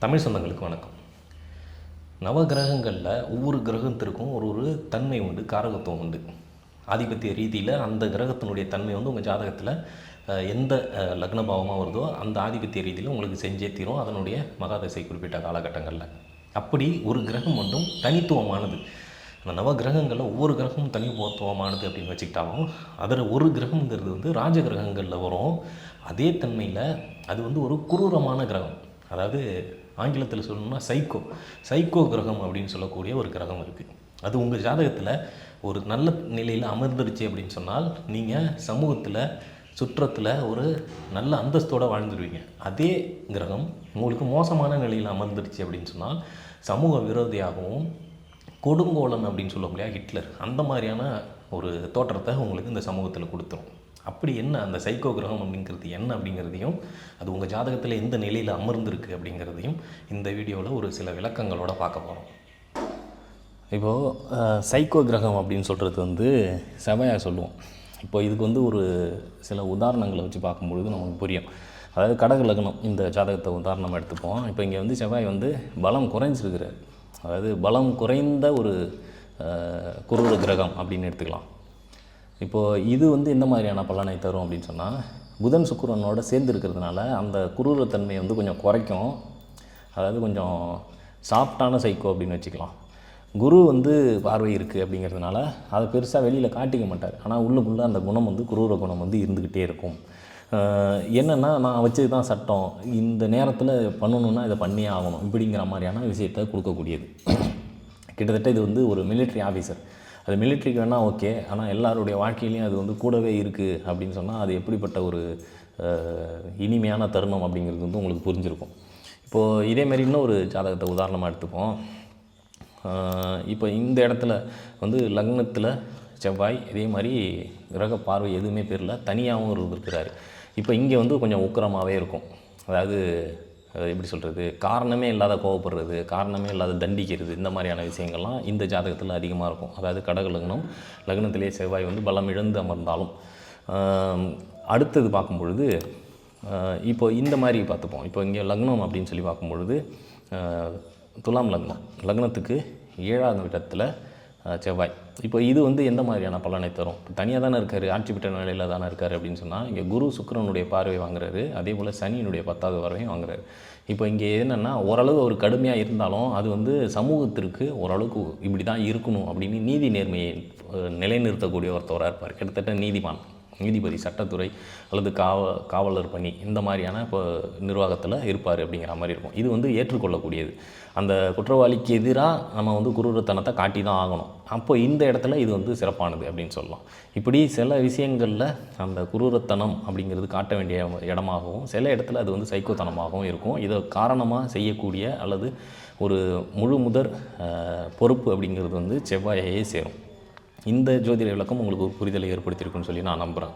தமிழ் சொந்தங்களுக்கு வணக்கம். நவகிரகங்களில் ஒவ்வொரு கிரகத்திற்கும் ஒரு தன்மை உண்டு, காரகத்துவம் உண்டு. ஆதிபத்திய ரீதியில் அந்த கிரகத்தினுடைய தன்மை உங்கள் ஜாதகத்தில் எந்த லக்ன பாவமாக வருதோ அந்த ஆதிபத்திய ரீதியில் உங்களுக்கு செஞ்சே தீரும் அதனுடைய மகாதசை குறிப்பிட்ட காலகட்டங்களில். அப்படி ஒரு கிரகம் தனித்துவமானது. அந்த நவகிரகங்களில் ஒவ்வொரு கிரகமும் தனித்துவமானது அப்படின்னு வச்சுக்கிட்டாலும் அதில் ஒரு கிரகங்கிறது ராஜ கிரகங்களில் வரும். அதே தன்மையில் அது ஒரு குரூரமான கிரகம். அதாவது ஆங்கிலத்தில் சொல்லணும்னா சைக்கோ கிரகம் அப்படின்னு சொல்லக்கூடிய ஒரு கிரகம் இருக்குது. அது உங்கள் ஜாதகத்தில் ஒரு நல்ல நிலையில் அமர்ந்துருச்சு அப்படின்னு சொன்னால் நீங்கள் சமூகத்தில் சுற்றத்தில் ஒரு நல்ல அந்தஸ்தோடு வாழ்ந்துடுவீங்க. அதே கிரகம் உங்களுக்கு மோசமான நிலையில் அமர்ந்துருச்சு அப்படின்னு சொன்னால் சமூக விரோதியாகவும் கொடுங்கோலன் அப்படின்னு சொல்ல முடியாது ஹிட்லர் அந்த மாதிரியான ஒரு தோற்றத்தை உங்களுக்கு இந்த சமூகத்தில் கொடுத்துரும். அப்படி என்ன அந்த சைக்கோ கிரகம் அப்படிங்கிறது என்ன அப்படிங்கிறதையும் அது உங்கள் ஜாதகத்தில் எந்த நிலையில் அமர்ந்திருக்கு அப்படிங்கிறதையும் இந்த வீடியோவில் ஒரு சில விளக்கங்களோடு பார்க்க போகிறோம். இப்போது சைக்கோ கிரகம் அப்படின்னு சொல்கிறது செவ்வாயாக சொல்லுவோம். இப்போ இதுக்கு ஒரு சில உதாரணங்களை வச்சு பார்க்கும்பொழுது நமக்கு புரியும். அதாவது கடக லக்னம் இந்த ஜாதகத்தை உதாரணமாக எடுத்துப்போம். இப்போ இங்கே செவ்வாய் பலம் குறைஞ்சிருக்கிறார். அதாவது பலம் குறைந்த ஒரு குரூர கிரகம் அப்படின்னு எடுத்துக்கலாம். இப்போது இது எந்த மாதிரியான பலனை தரும் அப்படின்னு சொன்னால் புதன் சுக்கிரனோட சேர்ந்து இருக்கிறதுனால அந்த குரூரத்தன்மையை கொஞ்சம் குறைக்கும். அதாவது கொஞ்சம் சாஃப்டான சைக்கோ அப்படின்னு வச்சுக்கலாம். குரு பார்வை இருக்குது அப்படிங்கிறதுனால அதை பெருசாக வெளியில் காட்டிக்க மாட்டார். ஆனால் உள்ளுக்குள்ளே அந்த குணம் குரூர குணம் இருந்துக்கிட்டே இருக்கும். என்னென்னா நான் வச்சது தான் சட்டம், இந்த நேரத்தில் பண்ணணுன்னா இதை பண்ணியே ஆகணும் இப்படிங்கிற மாதிரியான விஷயத்தை கொடுக்கக்கூடியது. கிட்டத்தட்ட இது ஒரு மிலிட்ரி ஆஃபீஸர். அது மிலிட்ரிக்கு வேணால் ஓகே, ஆனால் எல்லாருடைய வாழ்க்கையிலையும் அது கூடவே இருக்குது அப்படின்னு சொன்னால் அது எப்படிப்பட்ட ஒரு இனிமையான தருணம் அப்படிங்கிறது உங்களுக்கு புரிஞ்சிருக்கும். இப்போது இதேமாரி இன்னொரு ஜாதகத்தை உதாரணமாக எடுத்துப்போம். இப்போ இந்த இடத்துல லக்னத்தில் செவ்வாய் இதே மாதிரி கிரக பார்வை எதுவுமே பெறல, தனியாகவும் இருக்கிறாரு. இப்போ இங்கே கொஞ்சம் உக்கிரமாகவே இருக்கும். அதாவது எப்படி சொல்கிறது, காரணமே இல்லாத கோவப்படுறது, காரணமே இல்லாத தண்டிக்கிறது, இந்த மாதிரியான விஷயங்கள்லாம் இந்த ஜாதகத்தில் அதிகமாக இருக்கும். அதாவது கடக லக்னத்திலே செவ்வாய் பலம் இழந்து அமர்ந்தாலும். அடுத்தது பார்க்கும்பொழுது இப்போ இந்த மாதிரி பார்த்துப்போம். இப்போ இங்கே லக்னம் அப்படின்னு சொல்லி பார்க்கும்பொழுது துலாம் லக்னத்துக்கு 7ஆம் இடத்துல செவ்வாய். இப்போ இது எந்த மாதிரியான பலனை தரும்? தனியாக தானே இருக்கார், ஆட்சி பெற்ற நிலையில் தானே இருக்கார் அப்படின்னு சொன்னால் இங்கே குரு சுக்கிரனுடைய பார்வை வாங்குறாரு, அதே போல் சனியினுடைய 10வது பார்வையும் வாங்குறாரு. இப்போ இங்கே என்னென்னா ஓரளவு ஒரு கடுமையாக இருந்தாலும் அது சமூகத்திற்கு ஓரளவுக்கு இப்படி தான் இருக்கணும் அப்படின்னு நீதி நேர்மையை நிலைநிறுத்தக்கூடிய ஒருத்தவராக இருப்பார். கிட்டத்தட்ட நீதிபதி, சட்டத்துறை அல்லது காவலர் பணி இந்த மாதிரியான இப்போ நிர்வாகத்தில் இருப்பார் அப்படிங்கிற மாதிரி இருக்கும். இது ஏற்றுக்கொள்ளக்கூடியது. அந்த குற்றவாளிக்கு எதிராக நம்ம குரூரத்தனத்தை காட்டி தான் ஆகணும். அப்போ இந்த இடத்துல இது சிறப்பானது அப்படின்னு சொல்லலாம். இப்படி சில விஷயங்களில் அந்த குரூரத்தனம் அப்படிங்கிறது காட்ட வேண்டிய இடமாகவும் சில இடத்துல அது சைக்கோத்தனமாகவும் இருக்கும். இதை காரணமாக செய்யக்கூடிய அல்லது ஒரு முழு முதற் பொறுப்பு அப்படிங்கிறது செவ்வாயையே சேரும். இந்த ஜோதிட விளக்கம் உங்களுக்கு ஒரு புரிதலை ஏற்படுத்தியிருக்குன்னு சொல்லி நான் நம்புகிறேன்.